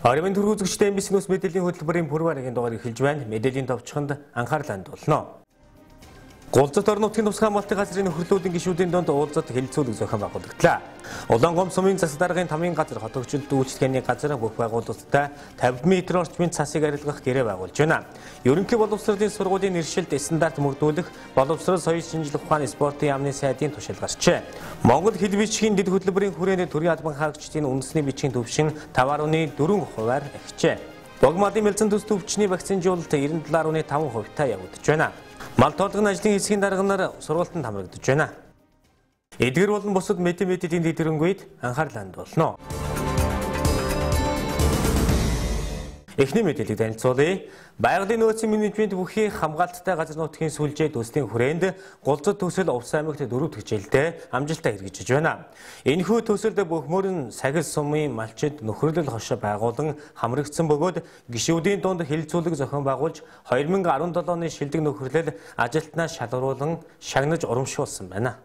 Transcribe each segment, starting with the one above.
Оройн төрхүү үзэгчтэй MBC News мэдээллийн хөтөлбөрийн пүрварагийн дугаар эхэлж байна. Мэдээллийн товчхонд анхаарлаа хандуулна. Гулзат орон нутгийн тусгай хамгаалтын газрын нөхөрлөлтийн гишүүдийн донд уулзалт хэлэлцүүлэг зохион байгуулагдлаа. Улаангом сумын засаг даргын 5-ын газар хот хөгжилт үйлчлэгээний газар бүх байгууллагуудтай 50 м орчмын цасыг арилгах гэрээ байгуулж байна. Ерөнхий боловсролын сургуулийн нэршилд стандарт мөрдүүлэх боловсрол соёл шинжилгээ ухааны спортын яамны сайдын тушаалгарчээ. Монгол хэл бичгийн дэд хөтөлбөрийн хүрээнд төрийн албан хаагчдын үндэсний бичгийн төвшин 5.4% ахжээ. Богмадын мэлзэн төс төвчний вакцинжуулалт 97.5% та явагдаж байна. Мал тоолгон ажлын хэсгийн дарганаар сургалтанд хамрагдаж байна. Эдгээр болон бусад мэдээллийн дэвтэрэнгүйд анхаарлаа хандуулна. Эхний мэдээллийг танилцуулъя. Байгалийн нөөцийн менежмент бүхий хамгаалттай газар нутгийн сүлжээ төслийн хүрээнд Гулзат төсөл Увс аймагт 4 дахь жилдээ амжилттай хэрэгжиж байна. Энэхүү төсөлд бөхмөрн сахис сумын малчид нөхөрлөл хошоо байгуулан хамрагдсан бөгөөд гишүүдийн дунд хэлэлцүүлэг зохион байгуулж 2017 оны шилдэг нөхөрлөл ажилтнаа шалгаруулан шагнаж урамшуулсан байна.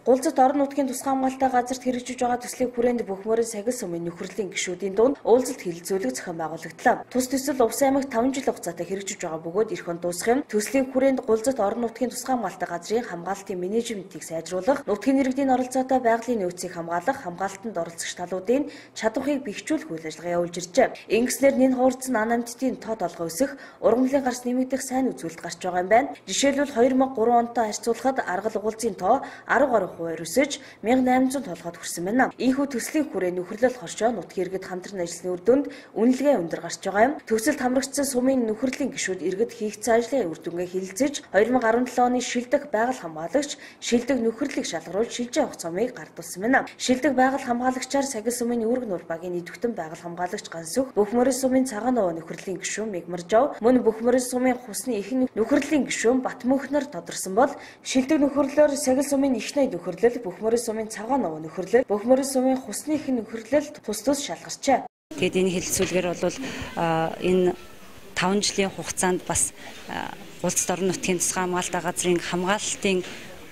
Гулзат орон нутгийн тусгай хамгаалалттай газарт хэрэгжиж байгаа төслийн хүрээнд бөхмөрн сахис сумын нөхөрлөлийн гишүүдийн дунд уулзалт хэлэлцүүлэг зохион байгуулагдлаа. Тус төсөл Увс аймагт 5 жил хугацаатай хэрэгжиж байгаа бөгөөд эх он дуусах юм. Төслийн хүрээнд Гулзат орон нутгийн тусгай хамгаалалттай газрын хамгаалтын менежментийг сайжруулах, нутгийн иргэдийн оролцоотой байгалийн нөөцийг хамгаалах, хамгаалтанд оролцогч талуудын чадварыг бэхжүүлэх үйл ажиллагаа явуулж иржээ. Ингэснээр нэн хуурцсан ан амьтдын тоо толгой өсөх, ургамлын гарц нэмэгдэх сайн үзүүлэлт гарч байгаа юм байна. Жишээлбэл 2003 онтой харьцуулахад аргал угуулзын тоо 10% өсөж 1800 толгойд хүрсэн байна. Ийхүү төслийн хүрээнд нөхөрлөл хоршоо нутгийн иргэд хамтран ажилласны үр дүнд үнэлгээ өндөр гарч байгаа юм. Төсөлд хамрагдсан сумын нөхөрлөлийн гишүүд иргэд хийгдсэн ажлын үр дүнгээ хэлэлцэж 2017 оны шилдэг байгаль хамгаалагч, шилдэг нөхөрлөлийг шалгаруулж шилжээ авах цомыг гардуулсан байна. Шилдэг байгаль хамгаалагчаар Сагис сумын Үүрэг нур багийн идэвхтэн байгаль хамгаалагч Гансүх, Бөхмөрн сумын Цагаан овоо нөхөрлөлийн гишүүн Мигмаржав, мөн Бөхмөрн сумын Хусны ихэнх нөхөрлөлийн гишүүн Батмөнхнөр тодорсон бол шилдэг нөхөрлөөр Сагис сумын Ихнээ нөхөрлөл, Бөхмөрн сумын Цагаан овоо нөхөрлөл, Бөхмөрн сумын Хусны ихэнх нөхөрлөлд тус тус шалгарчээ. Тэгэд энэ хэлэлцүүлгээр бол энэ 5 жилийн хугацаанд бас Гулзат орон нутгийн тусгай хамгаалалттай газрын хамгаалалтын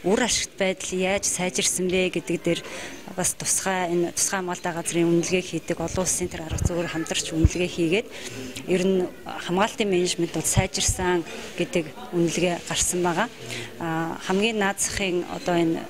үр ашигт байдал яаж сайжирсан бэ гэдэг дээр бас тусгай хамгаалалттай газрын үнэлгээ хийдэг олон улсын тэр арга зүйр хамтарч үнэлгээ хийгээд ер нь хамгаалтын менежмент бол сайжирсан гэдэг үнэлгээ гарсан байгаа. Хамгийн наазахын одоо энэ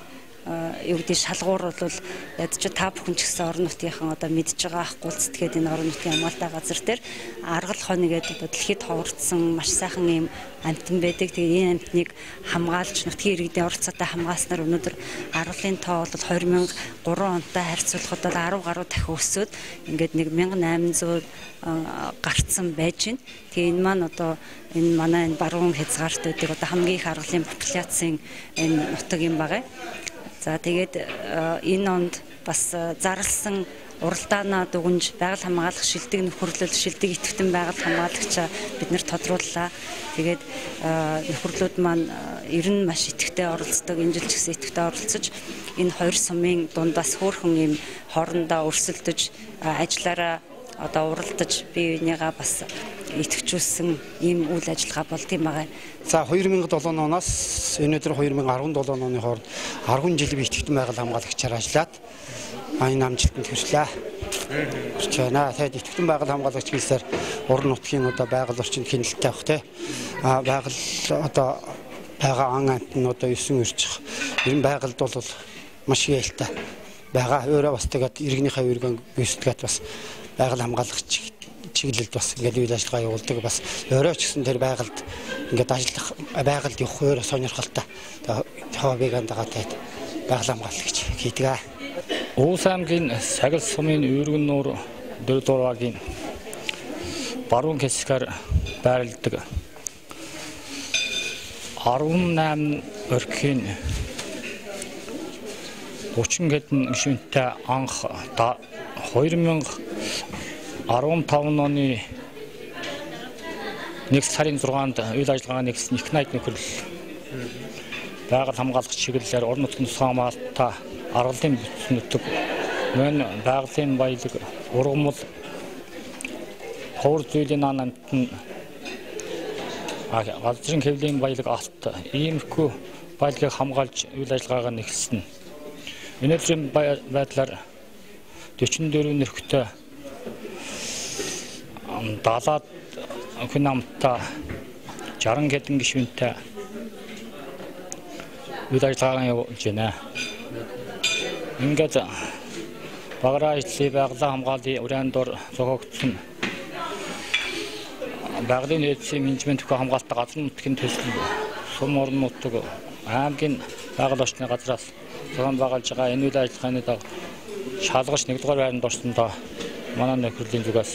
юу гэдэг шалгуур бол ядч та бүхэн ч гэсэн орон нутгийнхан одоо мэдж байгаа ах Гулзат гэдэг энэ орон нутгийн хамгаалалттай газар дээр аргал хонь гэдэг дэлхийд ховордсон маш сайхан юм амтан байдаг. Тэгээд энэ амтныг хамгаалж нутгийн иргэдийн оролцоотой хамгааснаар өнөөдөр аргалын тоо бол 2003 онтой харьцуулахад бол 10 гаруй дахин өсөөд ингээд 1800 гарцсан байж байна. Тэгээ энэ маань одоо энэ манай энэ баруун хязгаарт байдаг одоо хамгийн их аргалын популяцийн энэ нутаг юм байгаа. За тэгээд энэ онд бас зарласан уралдаанаа дүгнж байгаль хамгаалах шилдэг нөхөрлөл, шилдэг идэвхтэн байгаль хамгаалагчаа бид нэр тодрууллаа. Тэгээд нөхөрлүүд маань ер нь маш идэвхтэй оролцдог, энэ жил ч гэсэн идэвхтэй оролцож энэ хоёр сумын дундаас хөөрхөн юм хоорондоо өрсөлдөж ажиллаараа одоо уралдаж бие бинийгаа бас идэвхжүүлсэн ийм үйл ажиллагаа болдгийм байгаа. За 2007 оноос өнөөдөр 2017 оны хооронд 10 жил идэвхтэн байгаль хамгаалагчаар ажиллаад энэ амжилтанд хүрчлээ. Хүрч байна. Тэгээд идэвхтэн байгаль хамгаалагч гэсээр уран нутгийн одоо байгаль орчинд хяналттай авах те. Байгаль одоо байгаа ан амтнуудаа 9 өрчих. Ер нь байгальд бол маш яалтай байгаа. Өөрөө бас тэгээд иргэнийхээ үргэн бэлтгэлт бас байгаль хамгаалагч чиглэлд бас ингээд үйл ажиллагаа явуулдаг бас өөрөө ч гэсэн тэр байгальд ингээд ажиллах байгальд явах өөрөө сонирхолтой хоббиг андагаатай байгаль хамгаалагч хийдэг. Увс аймгийн Сагис сумын Үүрэг нур дөрөвдүгээр баруун хэсгээр байрладаг 18 орхийн 30 хэдэн гишүүнтэй анх 2015 оны 1 сарын 6-нд үйл ажиллагаа нэгсэн их найд нөхөрлөл байгаль хамгаалагч чиглэлээр орон нутгийн тусгай хамгаалалтаа аргалын бүтцнөтөг мөн байгалийн баялаг ургамал ховор зүйлийн ан амтны газрын хэвлийн баялаг алт иймэрхүү баялагыг хамгаалж үйл ажиллагаагаа нэгсэн. Өнөөдрийн байдлаар 44 нэрхтээ 70 хүн амттай 60 хэдэн гишүүнтэй үйл ажиллагаа явуулж байна. Ингээд багаараа ажлын байгалаа хамгааллын уран дор зохиогдсон байгалийн эдийн менежмент хөх хамгаалалттай газар нутгийн төсөл сум орон нутаг аймгийн байгаль орчны газраас зохион байгуулж байгаа энэ үйл ажиллагааны шалгаж 1-р байранд орсондоо манай нөхрөлийн зүгээс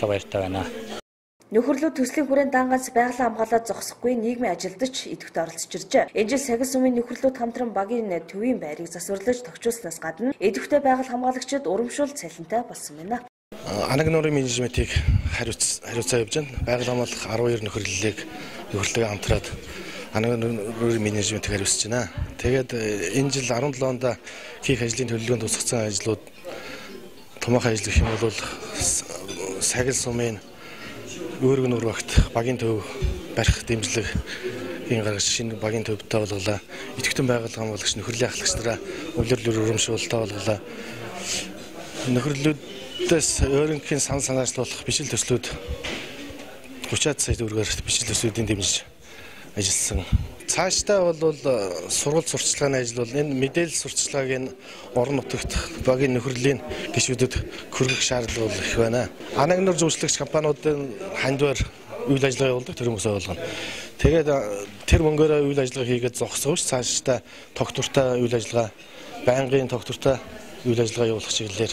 баяртай байна. Нөхөрлөд төслийн хүрээнд даангаас байгалаа хамгаалаад зогсохгүй нийгмийн ажилдч идэвхтэй оролцож иржээ. Энэ жил Сахил сумын нөхөрлөд хамтран багийн төвийн байрыг засварлаж тохижуулснаас гадна идэвхтэй байгаль хамгаалагчид урамшуул цалинтай болсон байна. Анаг нуурын менежментийг хариуцаа явж байна. Байгаль хамгаалах 12 нөхөрлөлөө хамтраад анаг нуурын менежментийг хариуцж байна. Тэгээд энэ жил 17 онд хийх ажлын төлөвлөгөөнд тусгацсан ажлууд томоохон ажил гэх юм бол Сахил сумын өөрөг нур багт багийн төв барих дэмжлэгийн гаргаж шинэ багийн төвтэй болголоо. Идэвхтэй байгаль хамгаалагч нөхөрлөлийн ахлагч нараа өвлөрлөөр урамшуулалтаа болголоо. Нөхөрлөлөөс өөрийнхөө санаачлуулах бичил төслүүд 30 сая төгрөгөөр бичил төслүүдийн дэмжиж ажилласан. Цаашдаа бол сургууль сурталчилгааны ажил бол энэ мэдээлэл сурталчилгааг орон нутагт багийн нөхөрлөлийн гишүүдэд хүргэх шаардлага их байна. Анаг нур зөвшөөрөгч компаниудын хандвар үйл ажиллагаа явуулдаг тэр хүмүүсээ болгоно. Тэгээд тэр мөнгөөрөө үйл ажиллагаа хийгээд зогсооч цаашдаа тогтвортой үйл ажиллагаа, байнгын тогтвортой үйл ажиллагаа явуулах чиглэлээр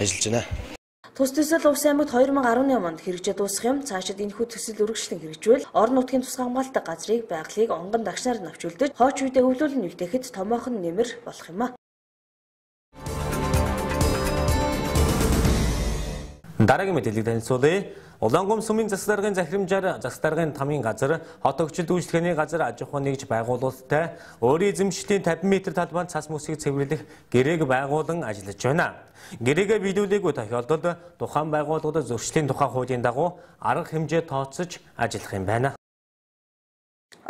ажиллаж байна. Тус төсөл Увс аймагт 2018 онд хэрэгжиж дуусах юм. Цаашид энэхүү төсөл үргэлжлэн хэрэгжүүл орон нутгийн тусгай хамгаалалттай газрыг байгалыг онгон дагшнаар навчулдаж хойч үедээ өвлүүлэн нэвтэхэд томоохон нэмэр болох юм а. Дараагийн мэдээллийг танилцуулъя. Улаангом сумын засаг даргын захирамжаар засаг даргын тамийн газар хот өгчил үйлчлэгээний газар аж ахуйн нэгж байгуулалттай өөрийн эзэмшлийн 50 м талбайд цас мөсийг цэвэрлэх гэрээг байгуулан ажиллаж байна. Гэрээгээ биелүүлээгүй тохиолдолд тухайн байгууллагад зөрчлийн тухай хуулийн дагуу арга хэмжээ тооцож ажиллах юм байна.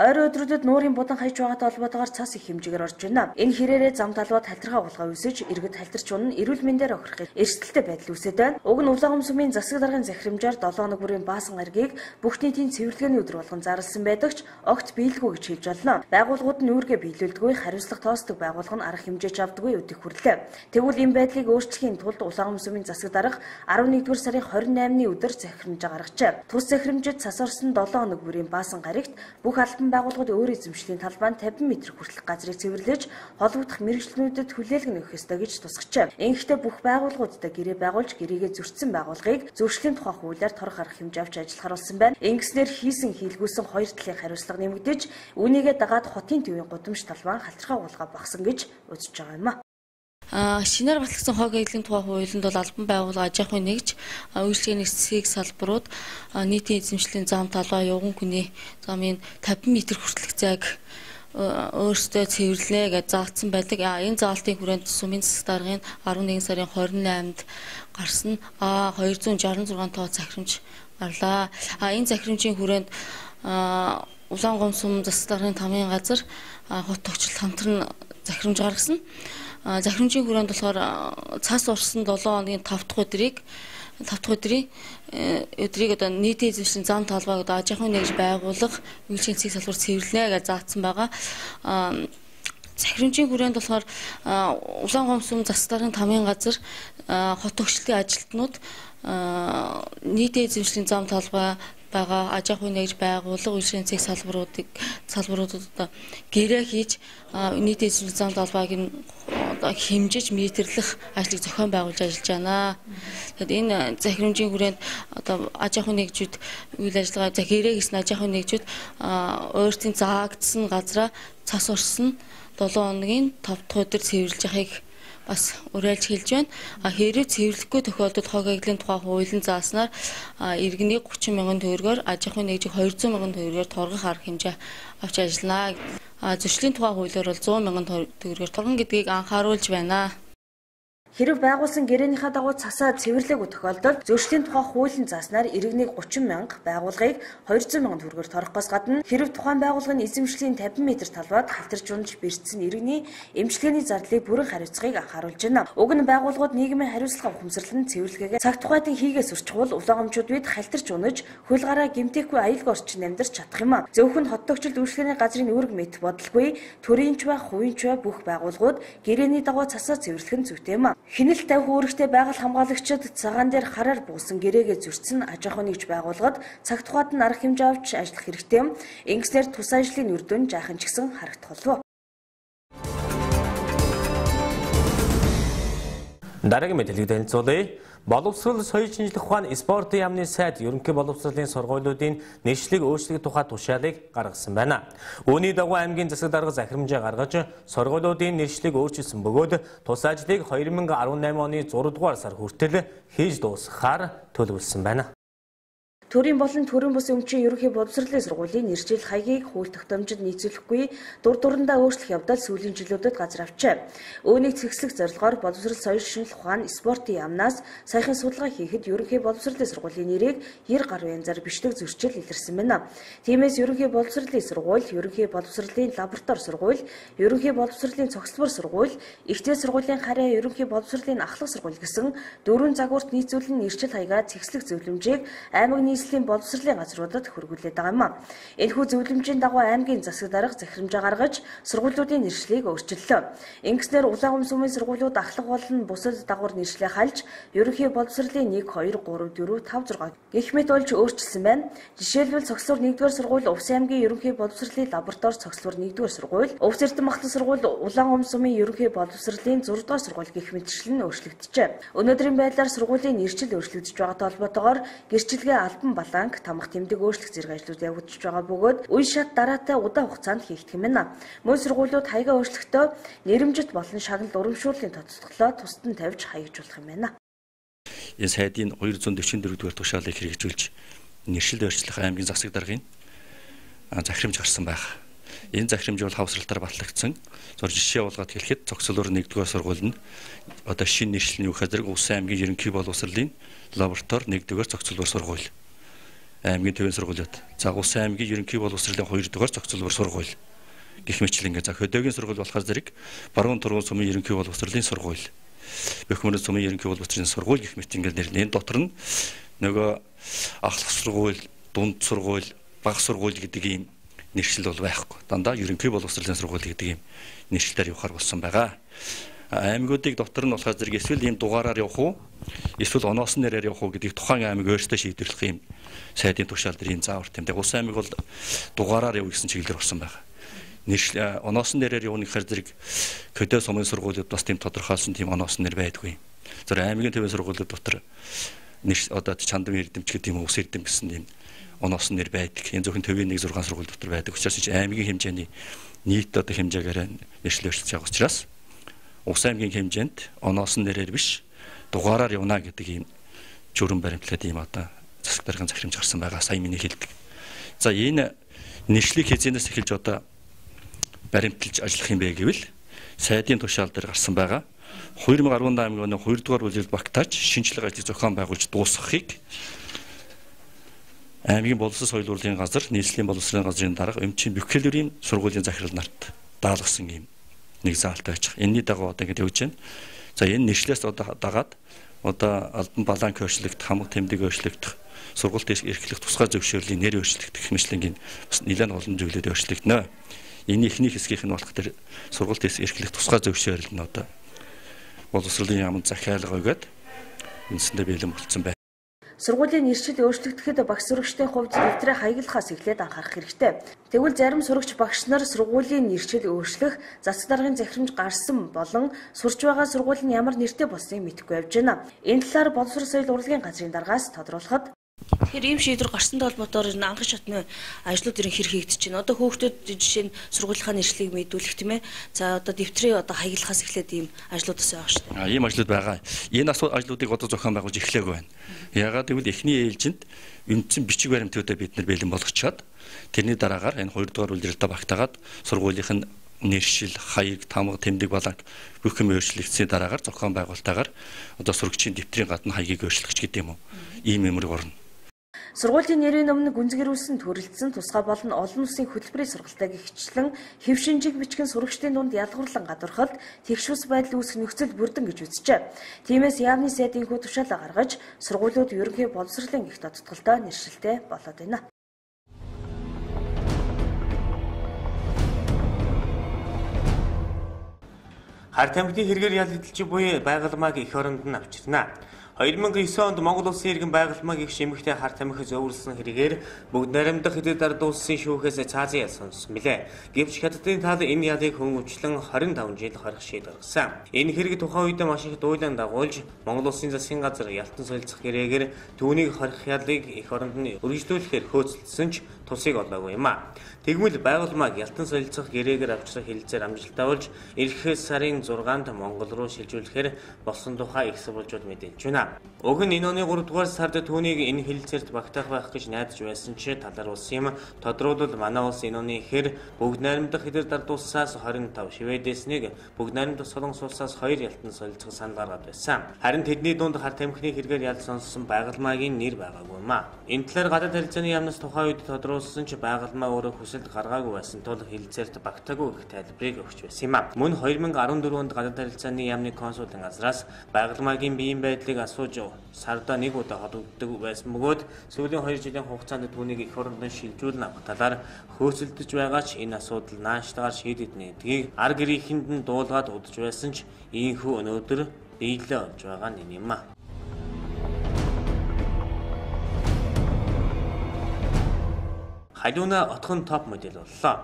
Ойр өдрүүдэд нуурын будан хаяж байгаатай холбоотойгоор цас их хэмжээгээр орж байна. Энэ хэрээрээ зам талбайд халтрахаа булгаа үүсэж, иргэд халтарч унан эрүүл мэндээр охирох эрсдэлтэй байдал үүсэж байна. Уг нь Улаангом сумын засаг даргын захирамжаар 7 хоног бүрийн баасан гаригийг бүх нийтийн цэвэрлэгээний өдөр болгон зарласан байдаг ч огт биелгүй гэж хэлж болно. Байгууллагууд нь үүргээ биелүүлдэггүй, хариуцлага тоосдог байгууллага нь арга хэмжээ авдаггүй үдих хүрлээ. Тэгвэл энэ байдлыг өөрчлөхийн тулд Улаангом сумын засаг дарга 11-р сарын 28-ны өдөр захирамжаа гаргажээ. Тус захирамжид цас орсон 7 хоног бүрийн баасан гаригт бүх албан байгууллагууд өөр эзэмшлийн талбайд 50 м хүртэлх газрыг цэвэрлэж холбогдох мэргэжлүүдэд хүлээлгэн өгөх ёстой гэж тусгажээ. Ингэхдээ бүх байгууллагуудтай гэрээ байгуулж гэрээгээ зөрчсөн байгууллагыг зөрчлийн тухай хуулиар торох арга хэмжээ авч ажиллахаар болсон байна. Ингэснээр хийсэн хийлгүүлсэн хоёр талын хариуцлага нэмэгдэж үүнийгээ дагаад хотын төвийн гудамж талбай халтрахаа булгаа багсан гэж үзэж байгаа юм а. Шинээр батлагдсан хог эдлийн тухай хуулинд бол албан байгууллага аж ахуйн нэгж үйлчлэгээний засгийг салбарууд нийтийн эзэмшлийн зам талбай явган хүний замын 50 м хүртэлх зайг өөрсдөө цэвэрлэнэ гэж заалтсан байдаг. Энэ заалтын хүрээнд сумын засаг даргын 11 сарын 28-нд гарсан 266 тоо захирамж гарлаа. Энэ захирамжийн хүрээнд Улаангом сум засаг даргын тамийн газар хот тогтчил хамтран захирамж гаргасан. Захирамжийн хүрээнд болохоор цас орсон 7 хоногийн 5 дахь өдрийг одоо нийтийн эзэмшлийн зам талбайг одоо аж ахуйн нэгж байгуулах үйлчилгээний засгийг салбар цэвэрлэнэ гэж заасан байгаа. Захирамжийн хүрээнд болохоор Улаангом сум засаг даргын тамийн газар хот тогтчлын ажилтнууд нийтийн эзэмшлийн зам талбай байгаа аж ахуйн нэгж байгууллага үйлчилгээний засгийг салбаруудад гэрээ хийж нийтийн эзэмшлийн зам талбайг нь хэмжиж метрлэх ажлыг зохион байгуулж ажиллаж байна. Тэгэхэд энэ захирамжийн хүрээнд одоо аж ахуйн нэгжүүд үйл ажиллагаа гэрээ хийсэн аж ахуйн нэгжүүд өөрсдийн заагдсан газраа цас орсон 7 хоногийн 5 дахь өдөр цэвэрлж яхахыг бас уриалж хэлж байна. Хэрэг цэвэрлэхгүй тохиолдолд хог эдлийн тухай хуулийн зааснаар иргэнийг 30 мянган төгрөгөөр аж ахуйн нэгжийг 200 мянган төгрөгөөр торгох арга хэмжээ авч ажиллана. Зөрчлийн тухай хуулиар бол 100 мянган төгрөгөөр торгоно гэдгийг анхааруулж байна. Хэрэв байгуулсан гэрээнийхээ дагуу цасаа цэвэрлээгүй тохиолдолд зөрчлийн тухай хуулийн зааснаар иргэнийг 30 мянга, байгууллагыг 200 мянган төгрөгөөр торгохоос гадна хэрэв тухайн байгууллагын эзэмшлийн 50 м талбайд халтарч унаж бэртсэн иргэний эмчилгээний зардлыг бүрэн хариуцахыг анхааруулж байна. Уг нь байгууллагууд нийгмийн хариуцлага ухамсарлан цэвэрлэгээгээ цаг тухайтан хийгээс өрчхүүл улаангомчууд бид халтарч унаж хөл гараа гэмтээхгүй аюулгүй орчин амьдарч чадах юм а. Зөвхөн хот тогтчлт үйлчлэгээний газрын үүрэг мэт бодлогүй төрийнч ба хувийнч ба бүх байгууллагууд гэрээний дагуу цасаа цэвэрлэх нь зүйтэй юм а. Хяналт тавих үүрэгтэй байгаль хамгаалагчид цагаан дээр хараар буусан гэрээгээ зөрчсөн аж ахуйн нэгж байгууллагад цаг тухайд нь арга хэмжээ авч ажиллах хэрэгтэй юм. Ингэснээр тус ажлын үр дүн жаахан ч гэсэн харагдах болов. Дараагийн мэдээллийг танилцуулъя. Боловсрол соёл шинжлэх ухааны спортын яамны сайд ерөнхий боловсролын сургуулиудын нэршлиг өөрчлөх тухай тушаалыг гаргасан байна. Үүний дагуу аймгийн засаг дарга захирамжаа гаргаж сургуулиудын нэршлиг өөрчилсөн бөгөөд тус ажлыг 2018 оны 6 дугаар сар хүртэл хийж дуусгахаар төлөвлөсөн байна. Төрийн болон төрийн бус өмчийн ерөнхий боловсролын сургуулийн нэршил хаягийг хууль тогтоомжид нийцүүлэхгүй дур дурандаа өөрчлөх явдал сүүлийн жилүүдэд газар авчээ. Үүнийг цэгцлэх зорилгоор боловсрол соёл шинжлэх ухааны спортын яамнаас саяхан судалгаа хийхэд ерөнхий боловсролын сургуулийн нэрийг 90 гаруй янзаар бичлэг зөрчил илэрсэн байна. Тиймээс ерөнхий боловсролын сургууль, ерөнхий боловсролын лаборатори сургууль, ерөнхий боловсролын цогцлбор сургууль, ихтэй сургуулийн харьяа ерөнхий боловсролын ахлах сургууль гэсэн дөрвөн загварт нийцүүлэн нэршил хаягаа цэгцлэх зөвлөмжийг аймаг нийслэлийн боловсролын газруудад хөргүүлээд байгаа юм а. Энэхүү зөвлөмжийн дагуу аймгийн засаг дарга захирамжаа гаргаж сургуулиудын нэршлийг өөрчиллөө. Ингэснээр улаан сүмийн сургуулиуд ахлах болон бусад дагвар нэршлээ хальж ерөнхий боловсролын 1 2 3 4 5 6 гэх мэт болж өөрчилсөн байна. Жишээлбэл цогцлбор 1-р сургууль Увс аймгийн ерөнхий боловсролын лаборатори цогцлбор 1-р сургууль, Увс Эрдэнэбахад сургууль улаан сүмийн ерөнхий боловсролын 6-р сургууль гэх мэтчлэн өөрчлөгдөжээ. Өнөөдрийн байдлаар сургуулийн нэршил өөрчлөгдөж байгаатай холбоотойгоор гэрчилгээ албан баланг, тамга тэмдэг өөрчлөх зэрэг ажлууд явагдаж байгаа бөгөөд үе шат дараатай удаан хугацаанд хийгдэх юм байна. Мөн сургуулиуд хаягаа өөрчлөхдөө нэрэмжит болон шагнал урамшууллын тодтолцоо тусад нь тавьж хаягжуулах юм байна. Энэ сайдын 244 дугаар тушаалыг хэрэгжүүлж нэршил өөрчлөх аймгийн засаг даргын захирамж гарсан байх. Энэ захирамж бол хавсралтаар батлагдсан. Зур жишээ болгоод хэлэхэд цогцлбор 1-р сургууль нь одоо шинэ нэршилний үх зэрэг Увс аймгийн ерөнхий боловсролын лаборатори 1-р цогцлбор сургууль. Аймгийн төвийн сургуулиуд. За Увс аймгийн ерөнхий боловсролын 2-р цогцлбор сургууль. Гэх мэтлэн за хөдөөгийн сургууль болохоор зэрэг баруун тургуун сумын ерөнхий боловсролын сургууль. Бөхмөрөн сумын ерөнхий боловсролын сургууль гэх мэт ингээд нэрнэ. Энэ дотор нь нөгөө ахлах сургууль, дунд сургууль, бага сургууль гэдэг ийм нэршил бол байхгүй. Дандаа ерөнхий боловсролын сургууль гэдэг ийм нэршилээр явахаар болсон байгаа. Аймагуудыг дотор нь болохоор зэрэг эсвэл ийм дугаараар явах уу, эсвэл оноосон нэрээр явах уу гэдгийг тухайн аймаг өөрсдөө шийдвэрлэх ийм сайдын тушаал дээр ийм заавар тэмдэг. Улс аймаг бол дугаараар явах гэсэн чиглэлээр болсон байгаа. Нэршил оноосон нэрээр явах гэхээр зэрэг хөдөө сумын сургуулиуд бас тийм тодорхойлсон тийм оноосон нэр байдгүй. Зөв аймгийн төвийн сургуулиуд дотор нэр одоо чандын эрдэмч гэдэг юм уу, ус эрдэм гэсэн тийм оноосон нэр байдаг. Энэ зөвхөн төвийн 1-6 сургууль дотор байдаг. Учир нь аймгийн хэмжээний нийт одоо хэмжээгээр нэршил өөрчлөж байгаа учраас Увс аймгийн хэмжээнд оноосон нэрээр биш дугаараар явна гэдэг ийм журам баримтлаад ийм одоо засаг даргын захирамж гарсан байгаа. Сайн миний хэлдэг. За энэ нэршлиг хязгаарнаас эхэлж одоо баримталж ажиллах юм бэ гэвэл сайдын тушаал дээр гарсан байгаа. 2018 оны 2-р үеэлд багтааж шинжилгээ ажлыг зохион байгуулж дуусгахыг аймгийн боловсрол соёл урлагийн газар, нийслэлийн боловсролын газрын дарга, эмчийн бөхөлөрийн сургуулийн захирал нарт даалгасан юм нэг заалтай байж байгаа. Энэний дагуу одоо ингэж явж байна. За энэ нэршлээс одоо дагаад одоо албан баланк өөрчлөгдөх, хамаг тэмдэг өөрчлөгдөх, сургуульд эрхлэх тусгай зөвшөөрлийн нэр өөрчлөгдөх хэмжлэнгийн бас нэлээд олон зүйлүүд өөрчлөгдөнө. Энэ ихний хэсгийнх нь болох тэр сургуульд эрхлэх тусгай зөвшөөрөл нь одоо боловсролын яамд захиалга өгөөд үндсэндээ бэлэн болцсон байна. Сургуулийн нэршил өөрчлөгдөхэд багш сурагчдын хувьд дэвтрээ хаяглахаас эхлээд анхаарах хэрэгтэй. Тэгвэл зарим сурагч багш нар сургуулийн нэршил өөрчлөх засаг даргын захирамж гарсан болон сурч байгаа сургууль нь ямар нэртэй болсныг мэдэхгүй явж байна. Энэ талаар боловсрол соёл урлагийн газрын даргаас тодруулахад Тэгэхээр ийм шийдвэр гарсантай холбоотойгоор анхан шатны ажлууд ирэн хэр хийгдэж байна. Одоо хүүхдүүд жишээ нь сургуулийнхаа нэршлиг мэдүүлэх тийм ээ. За одоо дэвтрээ одоо хаяглахаас эхлээд ийм ажлууд бас байгаа шүү дээ. Ийм ажлууд байгаа. Энэ ажлуудыг одоо зохион байгуулж эхлэегүй байна. Яагаад гэвэл эхний ээлжинд үндсэн бичиг баримтуудаа бид нар бэлэн болгочоод тэрний дараагаар энэ 2-р үйлрэлтэй багтаагаад сургуулийнх нь нэршил, хаяг, тамга, тэмдэг баланг бүх юм өөрчлөгдсөний дараагаар зохион байгуулалтаагаар одоо сурагчийн дэвтрийн гадна хаягийг өөрчлөгч гэдэг юм уу? Ийм юмрыг орно. Сургуулийн нэрийн өмнө гүнзгийрүүлсэн төрөлдсөн тусгай болон олон улсын хөтөлбөрийн сургалтайг ихчлэн хэв шинжиг бичгэн сурагчдын дунд ялгуурлан гадуурхалд тэгшвэс байдал үүсэх нөхцөл бүрдэн гэж үзжээ. Тиймээс яамны сайд энэхүү тушаалаа гаргаж сургуулиуд ерөнхий боловсролын гих тодтголтой нэршилтэй болоод байна. Харт аймгийн хэрэгээр ял эдэлжи буй байгальмааг эх оронд нь авчирна. 2009 онд Монгол Улсын иргэн байгальмааг их шимэгтэй харт аймгийн зөвөрлсөн хэрэгээр бүгд наримдах хэдэд ард улсын шүүхээс цаазын ял сонссон билээ. Гэвч хятадын тал энэ ялыг хөнгөвчлэн 25 жил хорих шийд гаргасан. Энэ хэрэг тухайн үед маш их дуйлан дагуулж Монгол Улсын засгийн газар ялтан солилцох гэрээгээр түүнийг хорих ялыг эх оронд нь өргөжлүүлэхээр хөөцөлдсөн ч тусыг олоогүй юм а. Тэгмэл байгальмааг ялтан солилцох гэрээгээр авчрах хэлэлцээр амжилттай болж эх сарын 6-нд Монгол руу шилжүүлэхээр болсон тухай их сурвалжууд мэдээлж байна. Уг нь энэ оны 3 дугаар сард түүнийг энэ хэлэлцээрт багтаах байх гэж найдаж байсан ч талархсан юм. Тодруулбал манай улс энэ оны ихэр бүгд найрамдах хэдэр дард улсаас 25, Шведээс 1, бүгд найрамдах Солонгос улсаас 2 ялтан солилцох санал гаргаад байсан. Харин тэдний дунд харт аймхны хэрэгээр ял сонссон байгальмаагийн нэр байгаагүй юм а. Энэ талаар гадаад харилцааны яамнаас тухайн үед тодруулсан ч байгальмаа өөрөө хүсэлт гаргаагүй байсан тул хэлэлцээрт багтаагүй гэх тайлбарыг өгч байсан юм а. Мөн 2014 онд гадаад харилцааны яамны консулын газраас байгальмаагийн биеийн байдлыг асууж сарда 1 удаа холбогддог байсан бөгөөд сүүлийн 2 жилийн хугацаанд түүнийг эх оронд нь шилжүүлнэ авах талаар хөөцөлдөж байгаа ч энэ асуудал нааштайгаар шийдэгдэнэ гэдгийг ар гэрийнхэнд нь дуулгаад удаж байсан ч ийхүү өнөөдөр биелээ олж байгаа нь юм а. Халиуна отхон топ модель боллоо.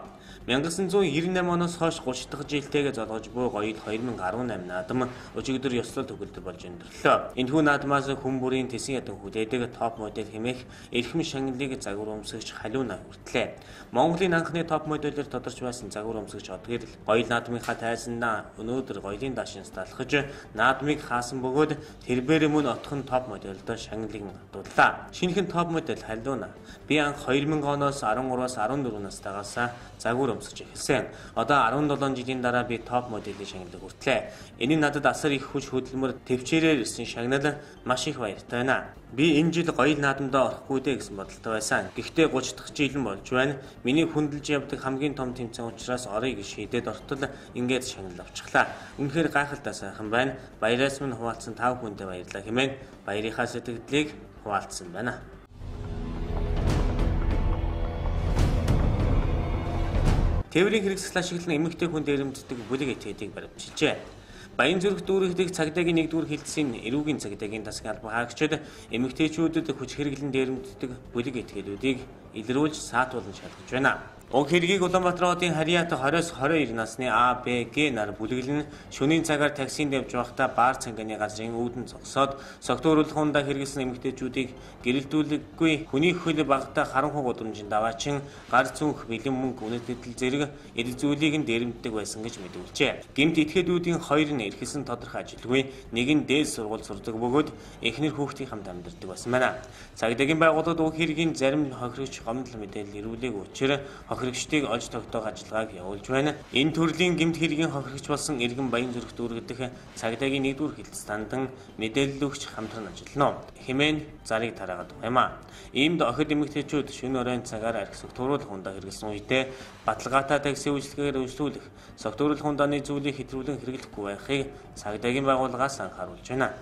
1998 оноос хойш 30 дахь жилтэйгээ золгож буй гоёл 2018 наадам өчигдөр ёслол төгөлдөр болж өндөрлөө. Энэхүү наадмаас хүн бүрийн тэсийн ядан хүлээдэг топ модель хэмээх эрхэм шагналыг загвар өмсгч халиуна хүртлээ. Монголын анхны топ моделээр тодорч байсан загвар өмсгч одгэрл гоёл наадмынхаа тайзнаа өнөөдөр гоёлын даашинс талхаж наадмыг хаасан бөгөөд тэрбээр мөн отхон топ моделд шагналыг гатууллаа. Шинэхэн топ модель халиуна би анх 2000 оноос 13-аас 14 настайгаас загвар өмсөж эхэлсэн. Одоо 17 жилийн дараа би топ моделийн шагналыг хүртлээ. Энэ нь надад асар их хүч хөдөлмөр төвчээрээр ирсэн шагнал маш их баяртай байна. Би энэ жил гоёл наадамдаа орохгүй дээ гэсэн бодолтой байсан. Гэхдээ 30 дахь жил нь болж байна. Миний хүндэлж явдаг хамгийн том тэмцээн учраас орё гэж шийдээд ортол ингээд шагнал авчихлаа. Үнэхээр гайхалтай сайхан байна. Баяраас минь хуваалцсан 5 хүнтэй баярлалаа хэмээн баярынхаа сэтгэлдлийг хуваалцсан байна. Тээврийн хэрэгсэл ашиглан эмэгтэй хүн дээрэмддэг бүлэг этгээдийг баримтжилжээ. Баян зүрх дүүрэгдэх цагдаагийн 1-р хилцээний эрүүгийн цагдаагийн засгийн албан хаагчид эмэгтэйчүүдэд хүч хэрэглэн дээрэмддэг бүлэг этгээдүүдийг илрүүлж саатуулан шалгаж байна. Уг хэргийг Улаанбаатар хотын Харьяат 20-с 22 насны А, Б, Г нар бүлэглэн шөнийн цагаар таксинд явж байхдаа баар цанганы газрын үүдэн зогсоод согтууруулах ундаа хэрэглэсэн эмэгтэйчүүдийг гэрэлтүүлэггүй хүний хөл багтаа харанхуй гудамжинд даваачин гар цүнх бэлэн мөнгө үнэт эдэл зэрэг эдэл зүйлийг нь дээрэмддэг байсан гэж мэдүүлжээ. Гэмт этгээдүүдийн хоёр нь эрхэсэн тодорхой ажилгүй, нэг нь дээд сургууль сурдаг бөгөөд эхнэр хүүхдийн хамт амьдардаг байсан байна. Цагдаагийн байгууллагад уг хэргийн зарим хохирогч гомдол мэдээлэл ирүүлээгүй учраас хохирогчдыг олж тогтоох ажиллагааг явуулж байна. Энэ төрлийн гэмт хэргийн хохирогч болсон иргэн Баян зүрх дүүрэгдэх цагдаагийн 1-р хилцээс тандан мэдээлэл өгч хамтран ажиллана хэмээн зарыг тараагаад байгаа юм а. Иймд охид эмэгтэйчүүд шөнө оройн цагаар архи согтууруулах ундаа хэрэглэсэн үедээ баталгаатай такси үйлчлэгээр үйлчлүүлэх, согтууруулах ундааны зүйлийг хэтрүүлэн хэрэглэхгүй байхыг цагдаагийн байгууллагаас анхааруулж байна.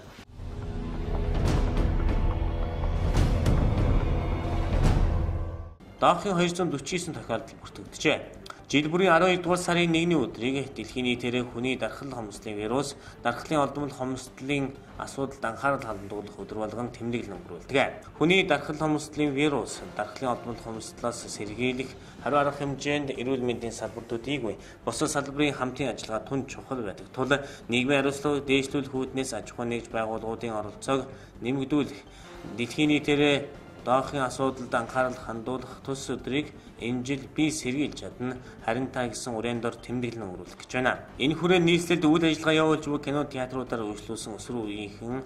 Даахын 249 тохиолдол бүртгэгджээ. Жил бүрийн 12 дугаар сарын 1-ний өдрийг дэлхийн нийтээр хүний дархал хомсдлын вирус, дархлын олдмол хомсдлын асуудалд анхаарал хандуулах өдөр болгон тэмдэглэл өнгөрүүлдэг. Хүний дархал хомсдлын вирус, дархлын олдмол хомсдлоос сэргийлэх хариу арга хэмжээнд эрүүл мэндийн салбартуудыг бусад салбарын хамтын ажиллагаа түн чухал байдаг тул нийгмийн хариуцлагыг дээшлүүлэх үүднээс аж ахуй нэгж байгууллагуудын оролцоог нэмэгдүүлэх, дэлхийн нийтээр даахын асуудалд анхаарал хандуулах тус өдрийг энэ жил би сэргийлж чадна, харин та гэсэн уриандор тэмдэглэн өнгөрүүлэх гэж байна. Энэ хүрээнд нийслэлд үйл ажиллагаа явуулж буй кино театруудаар үйлчлүүлсэн өсвөр үеийнхэн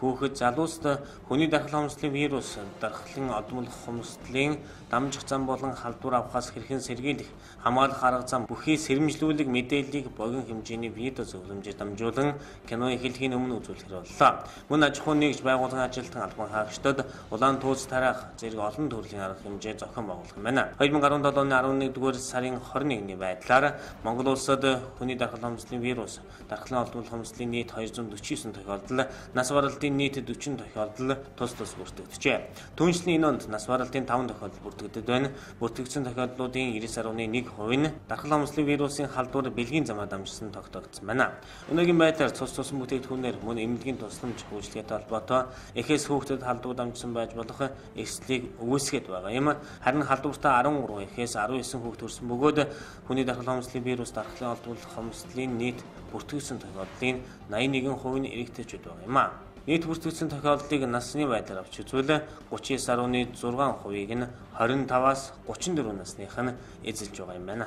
хүүхэд залууст хүний дархлаа хүнслийн вирус, дархлын одмол хүнслийн дамжих зам болон халдвар авахаас хэрхэн сэргийлэх, хамгаалах арга зам бүхий сэрэмжлүүлэг мэдээллийг богино хэмжээний видео зөвлөмжөөр дамжуулан кино эхлэхийн өмнө үзүүлэхээр боллоо. Мөн аж ахуйн нэгж байгууллагын ажилтан албан хаагчдад улаан тууз тариах зэрэг олон төрлийн арга хэмжээ зохион байгуулах юм байна. 2017 оны 11-р сарын 21-ний байдлаар Монгол улсад хүний дархлаа хүнслийн вирус, дархлын олдмол хүнслийн нийт 249 тохиолдол, нас баралтын нийт 40 тохиолдол тус бүртгэгджээ. Түүнчлэн энэ онд нас баралтын 5 тохиолдол бүртгэгдэж байна. Бүртгэгдсэн тохиолдлуудын 99.1% нь дархлаа хүнслийн вирусын халдвар бэлгийн замаар дамжсан тогтогдсон байна. Өнөөгийн байдлаар цус цусан бүтээгдэхүүнээр мөн эмнэлгийн тусламж үйлчлэгээтэй холбоотой эхээс хүүхдэд халдвар дамжсан байж болох эслийг үүсгээд байгаа юм. Харин халдвартаа 13 эхээс 19 хүүхэд төрсөн бөгөөд хүний дархлаа хүнслийн вирус, дархлын олдмол хүнслийн нийт бүртгэгдсэн тохиолдлын 81% нь эрэгтэйчүүд байгаа юм. Нийт бүртгэгдсэн тохиолдлыг насны байдлаар авч үзвэл 39.6%-ийг нь 25-аас 34 насных нь эзэлж байгаа юм байна.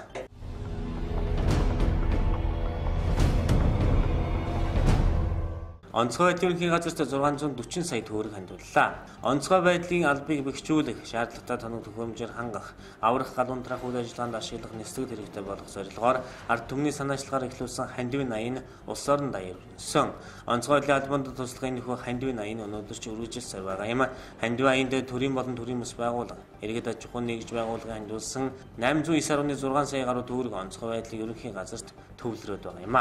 Онцгой байдлын ерөнхий газарт 640 сая төгрөг хандууллаа. Онцгой байдлын албыг бэхжүүлэх, шаардлагатай тоног төхөөрөмжөөр хангах, аврах, галуун трах үйл ажиллагаанд ашиглах нислэг хэрэгтэй болох зорилгоор ард түмний санаачлагаар эхлүүлсэн хандивын аян улс орон даяар өрнөсөн. Онцгой байдлын албанд туслах энэ хүү хандивын аян өнөөдөр ч үргэлжилсээр байгаа юм. Хандивын аянд төрийн болон төрийн мэс байгууллага, иргэд аж ахуйн нэгж байгууллагын хандуулсан 809.6 сая гаруй төгрөг онцгой байдлыг ерөнхий газарт төвлөрөөд байгаа юм.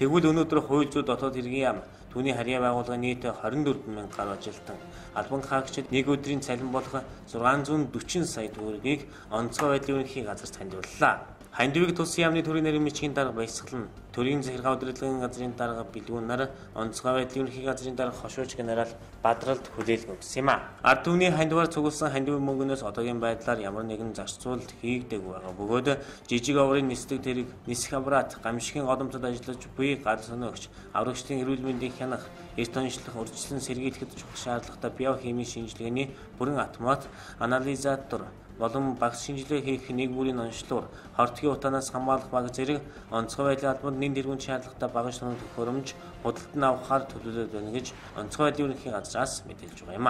Тэгвэл өнөөдөр хууль зүйн дотоод хэргийн яам түүний харьяа байгууллагын нийт 24 мянган гаруй ажилтан албан хаагчид нэг өдрийн цалин болох 640 сая төгрөгийг онцгой байдлын ерөнхий газарт хандууллаа. Хандивыг туссан яамны төрийн нэрийн бичгийн дарга баясгалан, төрийн захиргаа удирдлагын газрын дарга бэлгүүн нар онцгой байдлын ерөнхий газрын дарга хошууч генерал Бадралд хүлээлт өгсөн юм. Ард түмний хандиваар цугласан хандивын мөнгөнөөс одоогийн байдлаар ямар нэгэн зарцуулалт хийгдэг байгаа бөгөөд жижиг оврын нислэг тэрэг, нисэх аппарат, гамшигын голомтод ажиллаж буй гал соногч, аврагчдын эрүүл мэндийг хянах, эрт онцлох, урьдчилан сэргийлэхэд чухал шаардлагатай биохимийн шинжилгээний бүрэн автомат, анализатор болон багц шинжилгээ хийх нэг бүрийн онцлогоор хортгийн утаанаас хамгаалах баг зэрэг онцгой байдлын албанд нэн тэргуун шаардлагатай багаж тоног төхөөрөмж худалдан авахаар төлөвлөд байна гэж онцгой байдлын ерөнхий газраас мэдээлж байгаа юм.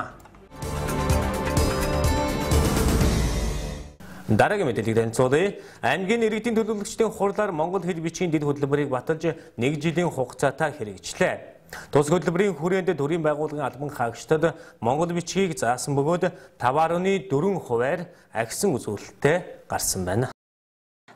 Дараагийн мэдээллийг танилцуулъя. Аймгийн иргэдийн төлөөлөгчдийн хурлаар монгол хэл бичгийн дэд хөтөлбөрийг баталж 1 жилийн хугацаатай хэрэгжлээ. Тус хөтөлбөрийн хүрээнд төрийн байгууллагын албан хаагчдад монгол бичгийг заасан бөгөөд 5.4%-аар ахисан үзүүлэлттэй гарсан байна.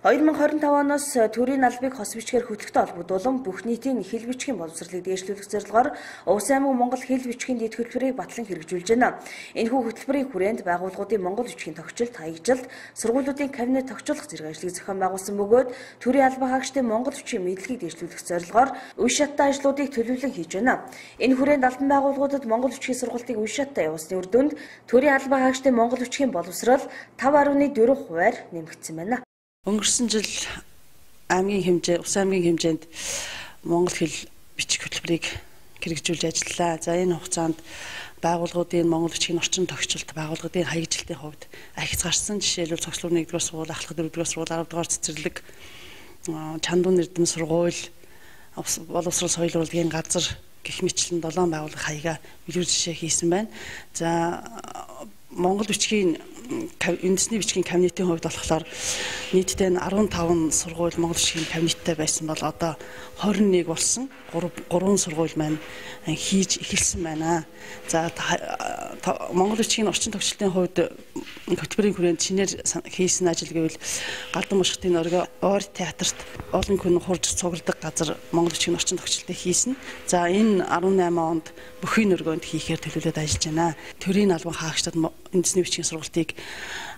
2025 оноос төрийн албыг хос бичгээр хөтлөхтэй холбогдуулан бүх нийтийн хэл бичгийн боловсролыг дээшлүүлэх зорилгоор Улс аймаг Монгол хэл бичгийн дэд хөтөлбөрийг батлан хэрэгжүүлж байна. Энэхүү хөтөлбөрийн хүрээнд байгууллагуудын монгол бичгийн тогтчлт, хаягжилт, сургуулиудын кабинет тогтчлох зэрэг ажлыг зохион байгуулсан бөгөөд төрийн албан хаагчдын монгол бичгийн мэдлэгийг дээшлүүлэх зорилгоор үе шаттай ажлуудыг төлөвлөн хийж байна. Энэ хүрээнд албан байгууллагуудад монгол бичгийн сургалтыг үе шаттай явуулсны үр дүнд төрийн албан хаагчдын монгол бичгийн боловсрол 5.4%-аар нэмэгдсэн байна. Өнгөрсөн жил аймгийн хэмжээ, Улс аймгийн хэмжээнд монгол хэл бичих хөтөлбөрийг хэрэгжүүлж ажиллалаа. За энэ хугацаанд байгууллагуудын монгол бичгийн орчин тогтчлт, байгууллагуудын хаягжилтын хувьд ахиц гарсан. Жишээлбэл цогцлуур 1-р сургууль, ахлах 4-р сургууль, 10-р цэцэрлэг, чандуун эрдэм сургууль, боловсрол соёл урлагийн газар гэх мэтлэн 7 байгууллага хаягаа билүүр жишээ хийсэн байна. За монгол бичгийн үндэсний бичгийн кабинетийн хувьд болохоор нийтдээ 15 сургууль монгол бичгийн кабинеттэй байсан бол одоо 21 болсон. 3 сургууль маань хийж эхэлсэн байна. За монгол бичгийн орчин тогтчлтын хувьд хөтөлбөрийн хүрээнд шинээр хийсэн ажил гэвэл Галдан бушгтын оргио оор театрт олон хүн хурж цугладаг газар монгол бичгийн орчин тогтчлтыг хийсэн. За энэ 18 онд бүхий өргөөнд хийхээр төлөвлөд ажиллаж байна. Төрийн албан хаагчдад үндэсний бичгийн сургалтыг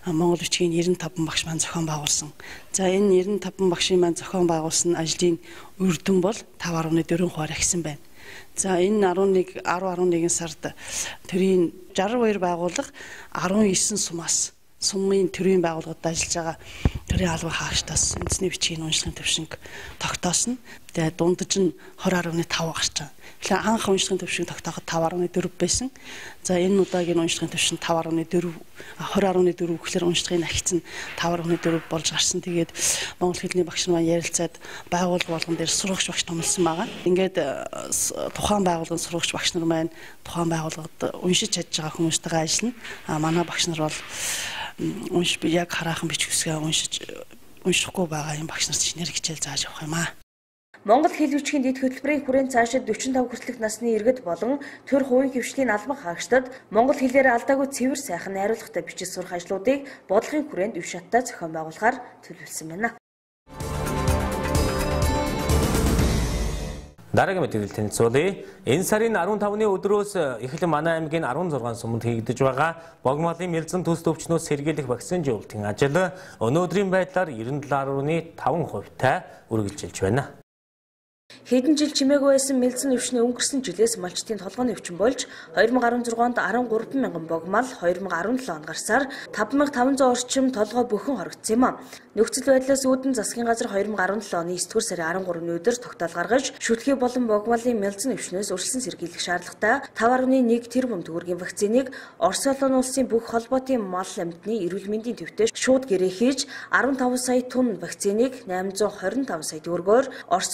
монгол бичгийн 95 багш маань зохион байгуулсан. За энэ 95 багшийн маань зохион байгуулсан ажлын үр дүн бол 5.4% ахисан байна. За энэ 10-11 сард төрийн 62 байгууллага 19 сумын төрийн байгууллагад ажиллаж байгаа төрийн албан хаагчдаас үндэсний бичгийн уншлагын төвшинг тогтоосон. Тэгээ дундаж нь 20.5 гарч байгаа. Тэгэхээр анх уншлагын түвшинг тогтооход 5.4 байсан. За энэ удаагийн уншлагын түвшин 5.4 20.4 гэхээр уншлагын ахиц нь 5.4 болж гарсан. Тэгээд Монгол хэлний багш нар ярилцаад байгууллага болгон дээр сурагч багш томлсон байгаа. Ингээд тухайн байгууллагын сурагч багш нар маань тухайн байгууллагад уншиж чадж байгаа хүмүүстэйгээ ажиллана. Манай багш нар бол яг хараахан бичих үсгээ уншихгүй байгаа юм багш нарт шинээр хичээл зааж явах юм аа. Монгол хэл бичгийн дэд хөтөлбөрийн хүрээнд цаашид 45 хүртэлх насны иргэд болон төр хувийн хөвшлийн албан хаагчдад монгол хэлээр алдаагүй цэвэр сайхан найруулгатай бичиж сурах ажлуудыг бодлогын хүрээнд өв шаттай зохион байгуулахаар төлөвлөсөн байна. Дараагийн мэдээлэл танилцуулъя. Энэ сарын 15-ны өдрөөс эхлэн манай аймгийн 16 суманд хийгдэж байгаа богмолын мэлзэн төс төвчнөөс сэргийлэх вакцинжуулалтын ажил өнөөдрийн байдлаар 77.5%-тай үргэлжилж байна. Хэдэн жил чимээгүй байсан мэлзэн өвчний өнгөрсөн жилээс малчтын толгойн өвчин болж 2016 онд 13 мянган богмал, 2017 онд гарсаар 5500 орчим толгой бөхөн хоригдсон юм а. Нөхцөл байдлаас үүдэн засгийн газар 2017 оны 9-р сарын 13-ны өдөр тогтоол гаргаж, шүтлхий болон богмалын мэлзэн өвчнөөс урьдчилан сэргийлэх шаардлагатай 5.1 тэрбум төгрөгийн вакциныг Орос улсын улсын бүх холбоотын мал амьтны эрүүл мэндийн төвтэй шууд гэрээ хийж 15 сая тонн вакциныг 825 сая төгрөгөөр Орос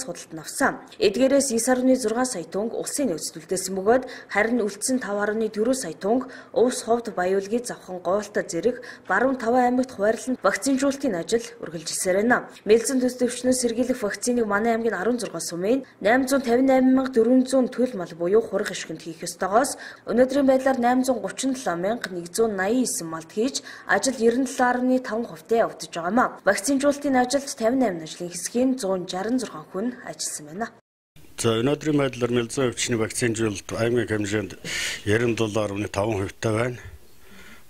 улсаас худалдан авсан. Эдгээрээс 9.6 сая тонн улсын нөөцлөлтөөсөн бөгөөд харин үлдсэн 5.4 сая тонн өвс ховд баяуулгыг завхан гоолтой зэрэг баруун 5 аймагт хуваарлан вакцинжуулалтын ажил үргэлжилсээр байна. Мэлзэн төс төвчнөөс сэргийлэх вакциныг манай аймгийн 16 сумын 858,400 төл мал буюу хураг ишгэнд хийх ёстойгоос өнөөдрийн байдлаар 837,189 малд хийж ажил 97.5%-тэй явагдаж байгаа юм. Вакцинжуулалтын ажилд 58 ажлын хэсгийн 166 хүн ажилласан байна. За өнөөдрийн байдлаар мэлзэн өвчний вакцинжуулалт аймгийн хэмжээнд 97.5%-тай байна.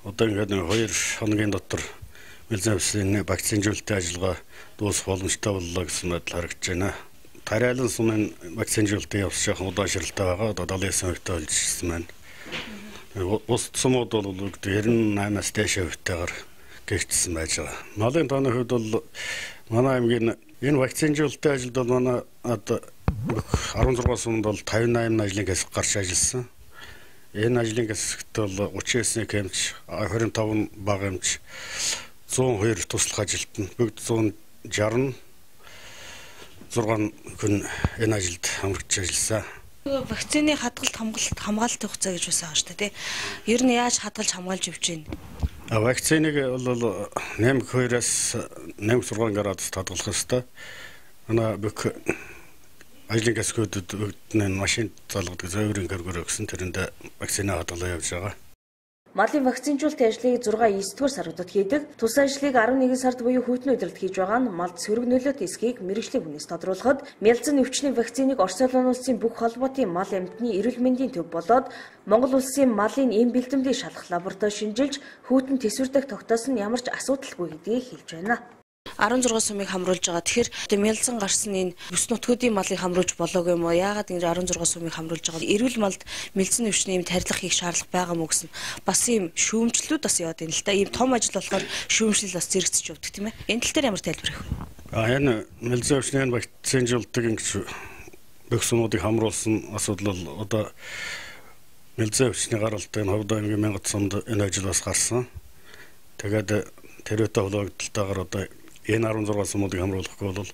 Одоо ингээд 2 хоногийн дотор мэлзэн өвчний вакцинжуулалтын ажиллагаа дуусах боломжтой боллоо гэсэн байдал харагдаж байна. Тариалан сумын вакцинжуулалтын явц шахан удаашралтай байгаа. Одоо 79%-тай болж ирсэн байна. Бус сумууд бол 98-аас дээш хувьтайгаар гэгдсэн байж байгаа. Малын тооны хувьд бол манай аймгийн энэ вакцинжуулалтын ажилд бол манай одоо 16 сумд бол 58 ажлын хэсэг гарч ажилласан. Энэ ажлын хэсэгт бол 39 хэмж, 25 бага хэмж, 102 туслах ажилтан бүгд 166 хүн энэ ажилд хамрагдж ажилласан. Вакцины хадгалт хамгаалалтын хугацаа гэж байсан шүү дээ. Ер нь яаж хадгалж хамгаалж явж байна? Вакциныг бол 82-аас 86 градуст хадгалах ёстой. Манай бүх ажлын хэсгүүдэд бүгд машин залгадаг зөөврийн гэргөр өгсөн тэрэнд вакцина хадгалаа явж байгаа. Малын вакцинжуулалтын ажлыг 6-9-р сардад хийдэг. Тус ажлыг 11 сард буюу хүйтэн өдрөлд хийж байгаа нь малд сөрөг нөлөөт эсхийг мэргэжлийн хүнээс тодруулахад мэлзэн өвчний вакциныг Орос улсын бүх холбоотын мал амьтны эрүүл мэндийн төв болоод Монгол улсын малын эм бэлтгэмжийг шалгах лаборатори шинжилж хүйтэн тэсвэрдэх тогтоосон ямар ч асуудалгүй гэдгийг хэлж байна. 16 сумыг хамруулж байгаа. Тэгэхээр мэлзэн гарсан энэ бүс нутгуудын малыг хамруулж болоогүй юм уу? Яагаад ингэ 16 сумыг хамруулж байгаа? Эрүүл малд мэлзэн өвчний юм тарилах хийх шаардлага байгаа мó гэсэн. Бас ийм шүүмжлэлүүд бас яваад байна л да. Ийм том ажил болохоор шүүмжлэл бас зэрэгцэж явдаг тийм ээ. Энэ тал дээр ямар тайлбар өгөх вэ? Энэ мэлзэн өвчний вакцинжуулалтыг ингэж бүх сумуудыг хамруулсан асуудал бол одоо мэлзэн өвчний гаралтай энэ Ховд аймгийн 1000 сумд энэ ажил бас гарсан. Тэгээд тэрүүтэй хологдолтойгоор одоо энэ 16 сумуудыг хамруулахгүй бол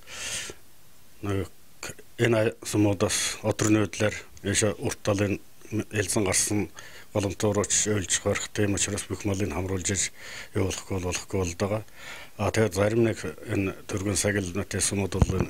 энэ сумуудаас өдөр нөөдлөөр яша урт талын элзэн гарсан голомтоорч ойлж гарах тийм учраас бүх малыг хамруулж явуулахгүй болохгүй бол байгаа. Тэгээд зарим нэг энэ төргөн сагил нутгийн сумууд бол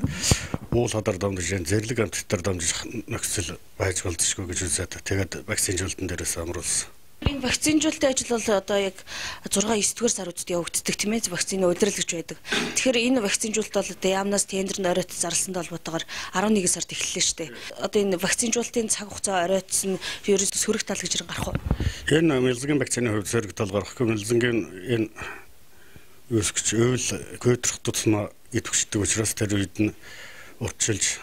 уул хадар дамжиж зэрлэг амттар дамжих нөхцөл байж болзошгүй гэж үзээд тэгээд вакцинжуулалтын дээрээс хамруулсан. Энэ вакцинжуулалтын ажил бол одоо яг 6-9-р саруудад явагддаг тийм ээ. Вакцины удирдлагч байдаг. Тэгэхээр энэ вакцинжуулалт бол одоо яамнаас тендерд оройтол зарласантай холбоотойгоор 11 сард эхэллээ шүү дээ. Одоо энэ вакцинжуулалтын цаг хугацаа оройтсон ерөөс сөрөг тал гэж гарах уу? Энэ мэлзэнгийн вакцины хувьд сөрөг тал гарахгүй. Мэлзэнгийн энэ үүсгэж өөл көдрөх тусмаа идэвхждэг учраас тэр үед нь урьдчилж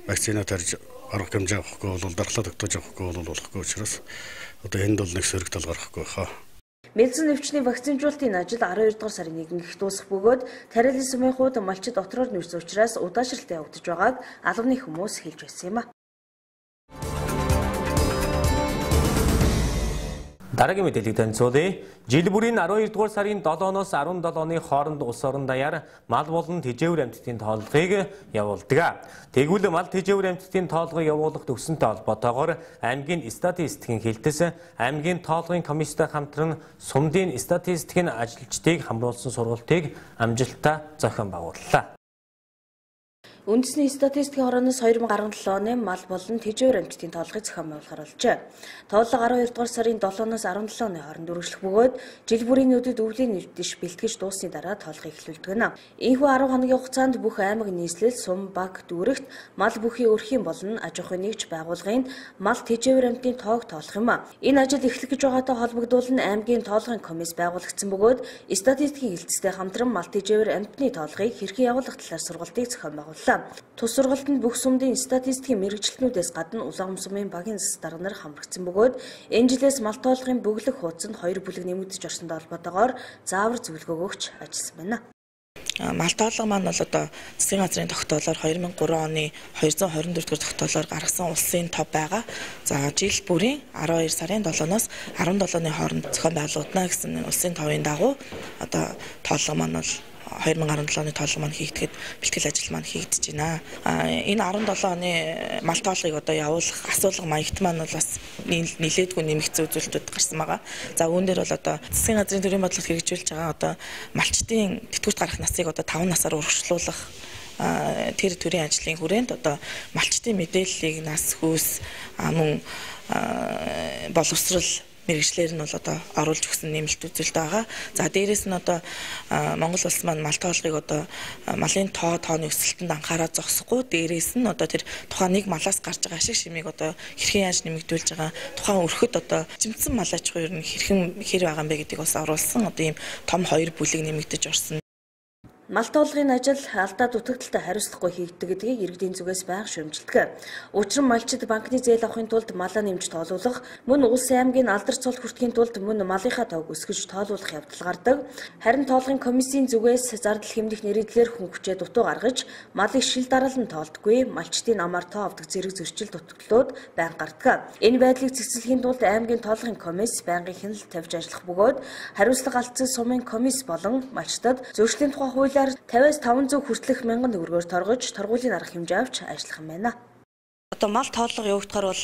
вакцина тарж арга хэмжээ авахгүй бол дархлаа тогтоож авахгүй бол болохгүй учраас одоо энд бол нэг сөрөг тал гарахгүй хаа. Мэлзэн өвчний вакцинжуулалтын ажил 12 дугаар сарын 1-нд дуусах бөгөөд тариалан сумын хувьд малчид дотроор нүүрсэн учраас удаашралтай явагдаж байгааг албаны хүмүүс хэлж байсан юм а. Дараагийн мэдээллийг танилцуулъя. Жил бүрийн 12 дугаар сарын 7-оос 17-ны хооронд улс орон даяар мал болон тэжээвэр амьтдын тоолгыг явуулдаг. Тэгвэл мал тэжээвэр амьтдын тоолгыг явуулах төвсөнтэй холбоотойгоор аймгийн статистикийн хэлтэс аймгийн тоолгын комисстэй хамтран сумдын статистикийн ажилчдыг хамруулсан сургалтыг амжилттай зохион байгууллаа. Үндэсний статистикийн хорооноос 2017 оны мал болон тэжээвэр амьтдын тоолгыг зохион байгуулахар болжээ. Тоолго 12 дугаар сарын 7-оос 17 оны хооронд үргэлжлэх бөгөөд жил бүрийн нүдэд өвлийн нэвтэж бэлтгэж дуусны дараа тоолгыг эхлүүлдэг нь. Энэхүү 10 хоногийн хугацаанд бүх аймаг нийслэл, сум, баг, дүүрэгт мал бүхий өрхийн болон аж ахуйн нэгж байгууллагын мал тэжээвэр амьтдын тоог тоолох юм а. Энэ ажил эхлэх гэж байгаатай холбогдуулан аймгийн тоолгын комисс байгуулагдсан бөгөөд статистикийн хэлтстэй хамтран мал тэжээвэр амьтдын тоолгыг хэрхэн явуулах талаар сургалтыг зохион байгууллаа. Тус сургалтанд бүх сумдын статистикийн мэргэжилтнүүдээс гадна Улаан сумын багийн засаг дарга нар хамрагдсан бөгөөд энэ жилээс мал тоолгын бөглөх хуудсанд 2 бүлэг нэмэгдэж орсонтой холбоотойгоор заавар зөвлөгөө өгч ажилласан байна. Мал тоолго маань бол одоо засгийн газрын тогтоолоор 2003 оны 224 дугаар тогтоолоор гаргасан улсын топ байгаа. За жил бүрийн 12 сарын 7-оос 17-ны хооронд зохион байгуулагдана гэсэн улсын товын дагуу одоо тоолго маань бол 2017 оны тоолго маань хийгдэхэд бэлтгэл ажил маань хийгдэж байна. Энэ 17 оны мал тоолгыг одоо явуулах асуулга маягт маань бол бас нилээдгүй нэмэгдсэн үзүүлэлтүүд гарсан байгаа. За үүн дээр бол одоо засгийн газрын төрийн бодлогот хэрэгжүүлж байгаа одоо малчдын тэтгэврт гарах насыг одоо 5 насаар урагшлуулах тэр төрийн ажлын хүрээнд одоо малчдын мэдээллийг нас хүүс мөн боловсрал мэргэжлэр нь бол одоо оруулж өгсөн нэмэлт үзүүлэлт байгаа. За дээрээс нь одоо Монгол улс маань мал тоолгыг одоо малын тооны өсөлтөнд анхаарал зогсохгүй дээрээс нь одоо тэр тухайн нэг малаас гарч байгаа ашиг шимийг одоо хэрхэн яаж нэмэгдүүлж байгаа тухайн өрхөд одоо жимцэн мал аж ахуй ер нь хэрхэн хэр байгаа юм бэ гэдгийг бас оруулсан одоо ийм том 2 бүлэг нэмэгдэж орсон. Мал тоолгын ажил алдаа дутагдaltaй хариуцлагагүй хийгдэг гэдгийг иргэдийн зүгээс байнга шүүмжилдэг. Учир нь малчид банкны зээл авахын тулд малаа нэмж тоолуулах, мөн улс аймгийн алдар цол хүртэхийн тулд мөн малынхаа тоог өсгөж тоолуулах явдал гардаг. Харин тоолгын комиссийн зүгээс зардал хэмнэх нэрийдлэр хүн хүчээ дутуу гаргаж, малыг шил дараалан тоолдоггүй, малчдын амаар тоо авдаг зэрэг зөрчил дутагдлууд байнга гардаг. Энэ байдлыг зэгцлэхийн тулд аймгийн тоолгын комисс байнгын хяналт тавьж ажиллах бөгөөд хариуцлага алдсан сумын комисс болон малчдад зөвшлийн тухай хуулиар 50-аас 500 хүртэлх мянган төгрөгөөр торгож торгуулийн арга хэмжээ авч ажиллах юм байна. Одоо мал тоолго явагдахаар бол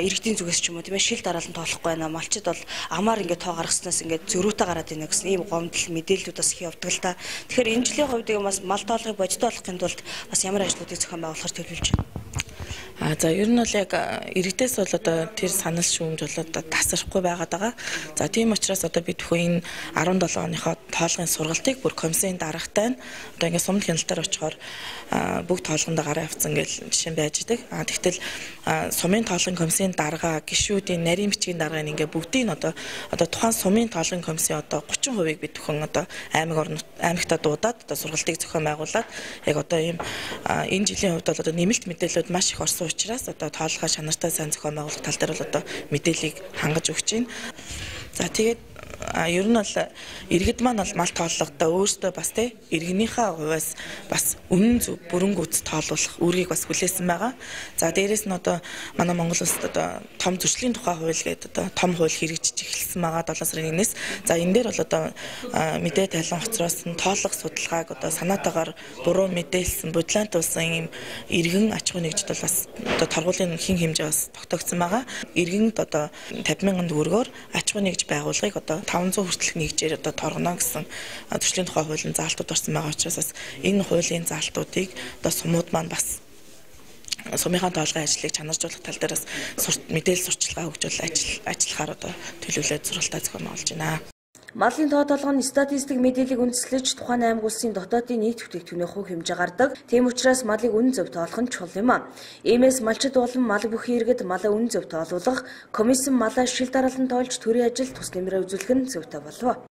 иргэдийн зүгээс ч юм уу тийм ээ шил дараалан тоолохгүй байна. Малчид бол амаар ингээд тоо гаргаснаас ингээд зөрүүтэй гараад байна гэсэн ийм гомдол мэдээллүүд бас их явдаг л та. Тэгэхээр энэ жилийн хувьд бас мал тоолгыг бодит болгохын тулд бас ямар ажлуудыг зохион байгуулахар төлөвлөж байна. За ер нь бол яг иргэдээс бол одоо тэр санал шүүмж бол одоо тасрахгүй байгаад байгаа. За тийм учраас одоо бид бүхэн энэ 17 оныхоо тоолгын сургалтыг бүр комиссийн даргатай нь одоо ингээд сумд хяналтаар очихоор бүгд тоолгонд гараа авцсан гэж жишээ байж идэг. Тэгтэл сумын тоолгын комиссийн дарга, гишүүдийн нарийн бичгийн дарга ингээд бүгдийг нь одоо тухайн сумын тоолгын комиссийн одоо 30%-ийг бид бүхэн одоо аймагтаа дуудаад одоо сургалтыг зохион байгуулад яг одоо ийм энэ жилийн хувьд бол одоо нэмэлт мэдээлэлүүд маш их орсон учраас одоо тоолгоо чанартай сайн зохион байгуулах тал дээр бол одоо мэдээллийг хангаж өгч байна. За тэгээд ер нь бол иргэд маань бол мал тооллоготой өөртөө бас тий иргэнийхээ хувьас бас үнэн зөв бүрэн гүйц тоолуулах үүргийг бас хүлээсэн байгаа. За дээрээс нь одоо манай Монгол улсад одоо том зөрчлийн тухай хууль гэдэг одоо том хууль хэрэгжиж эхэлсэн байгаа 7 сарын 1-ээс. За энэ дээр бол одоо мэдээ тайлан хоцроос нь тооллого судалгааг одоо санаатаагаар буруу мэдээлсэн бодлоотулсан ийм иргэн аж ахуй нэгжид бол бас одоо торгуулийн хэн хэмжээ бас тогтоогдсон байгаа. Иргэнд одоо 50,000 төгрөгөөр аж ахуй нэгж байгууллагыг одоо 500 хүртэлх нэгжээр одоо торгоно гэсэн зөрчлийн тухай хуулийн заалтууд орсон байгаа учраас бас энэ хуулийн заалтуудыг одоо сумууд маань бас сумынхаа тоолгын ажлыг чанаржуулах тал дээр бас мэдээлэл сурчлагаа хөгжүүл ажиллахаар одоо төлөвлөлөөд сургалтаа зохион байгуулж байна. Малын тоо толгойн статистик мэдээллийг үндэслэж тухайн аймаг улсын дотоодын нийт бүтээгдэхүүний хувь хэмжээ гардаг. Тийм учраас малыг үнэн зөв тоолох нь чухал юм а. Иймээс малчид болон мал бүхий иргэд малаа үнэн зөв тоолуулах, комиссийн малаа шил дараалан тоолж төрийн ажил тус нэмрээ үзүүлэх нь зөвтэй болов.